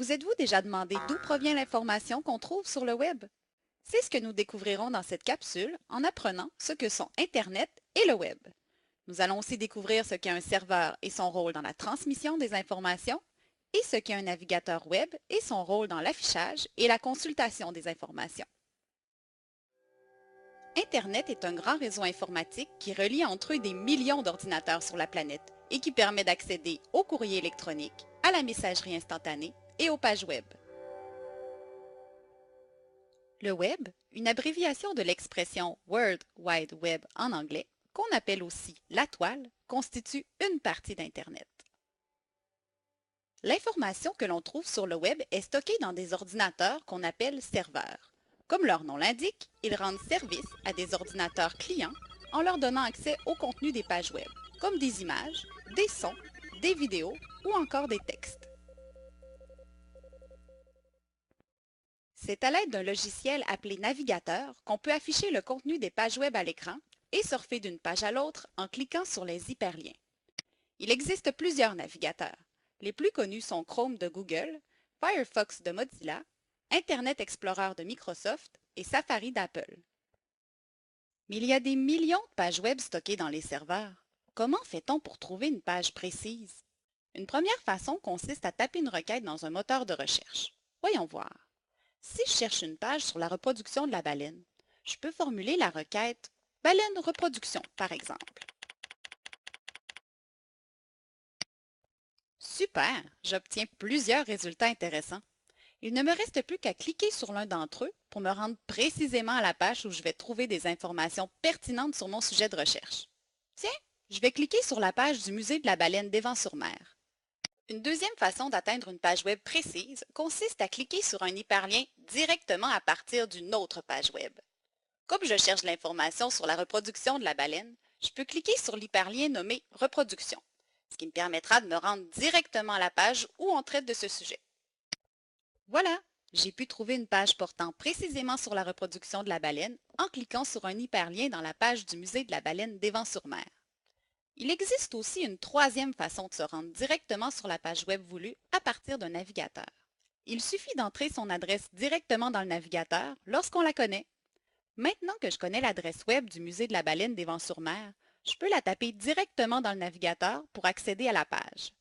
Vous êtes-vous déjà demandé d'où provient l'information qu'on trouve sur le web? C'est ce que nous découvrirons dans cette capsule en apprenant ce que sont Internet et le web. Nous allons aussi découvrir ce qu'est un serveur et son rôle dans la transmission des informations et ce qu'est un navigateur web et son rôle dans l'affichage et la consultation des informations. Internet est un grand réseau informatique qui relie entre eux des millions d'ordinateurs sur la planète et qui permet d'accéder au courrier électronique, à la messagerie instantanée et aux pages web. Le web, une abréviation de l'expression World Wide Web en anglais, qu'on appelle aussi la toile, constitue une partie d'Internet. L'information que l'on trouve sur le web est stockée dans des ordinateurs qu'on appelle serveurs. Comme leur nom l'indique, ils rendent service à des ordinateurs clients en leur donnant accès au contenu des pages web, comme des images, des sons, des vidéos ou encore des textes. C'est à l'aide d'un logiciel appelé navigateur qu'on peut afficher le contenu des pages web à l'écran et surfer d'une page à l'autre en cliquant sur les hyperliens. Il existe plusieurs navigateurs. Les plus connus sont Chrome de Google, Firefox de Mozilla, Internet Explorer de Microsoft et Safari d'Apple. Mais il y a des millions de pages web stockées dans les serveurs. Comment fait-on pour trouver une page précise? Une première façon consiste à taper une requête dans un moteur de recherche. Voyons voir. Si je cherche une page sur la reproduction de la baleine, je peux formuler la requête « baleine reproduction » par exemple. Super! J'obtiens plusieurs résultats intéressants. Il ne me reste plus qu'à cliquer sur l'un d'entre eux pour me rendre précisément à la page où je vais trouver des informations pertinentes sur mon sujet de recherche. Tiens, je vais cliquer sur la page du musée de la baleine d'Évans-sur-Mer. Une deuxième façon d'atteindre une page web précise consiste à cliquer sur un hyperlien directement à partir d'une autre page web. Comme je cherche l'information sur la reproduction de la baleine, je peux cliquer sur l'hyperlien nommé « Reproduction », ce qui me permettra de me rendre directement à la page où on traite de ce sujet. Voilà, j'ai pu trouver une page portant précisément sur la reproduction de la baleine en cliquant sur un hyperlien dans la page du musée de la baleine d'Évans-sur-Mer. Il existe aussi une troisième façon de se rendre directement sur la page web voulue à partir d'un navigateur. Il suffit d'entrer son adresse directement dans le navigateur lorsqu'on la connaît. Maintenant que je connais l'adresse web du musée de la baleine d'Évans-sur-Mer, je peux la taper directement dans le navigateur pour accéder à la page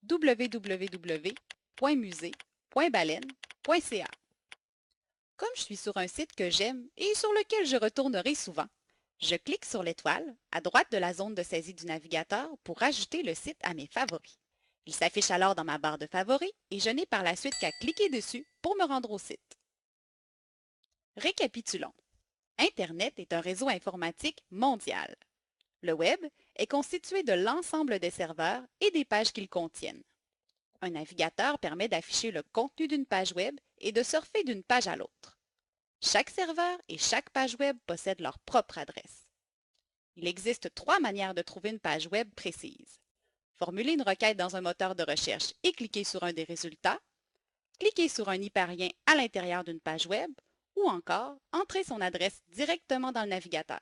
www.musée.baleine.ca. Comme je suis sur un site que j'aime et sur lequel je retournerai souvent, je clique sur l'étoile à droite de la zone de saisie du navigateur pour ajouter le site à mes favoris. Il s'affiche alors dans ma barre de favoris et je n'ai par la suite qu'à cliquer dessus pour me rendre au site. Récapitulons. Internet est un réseau informatique mondial. Le web est constitué de l'ensemble des serveurs et des pages qu'ils contiennent. Un navigateur permet d'afficher le contenu d'une page web et de surfer d'une page à l'autre. Chaque serveur et chaque page web possèdent leur propre adresse. Il existe 3 manières de trouver une page web précise. Formuler une requête dans un moteur de recherche et cliquer sur un des résultats, cliquer sur un hyperlien à l'intérieur d'une page web ou encore entrer son adresse directement dans le navigateur.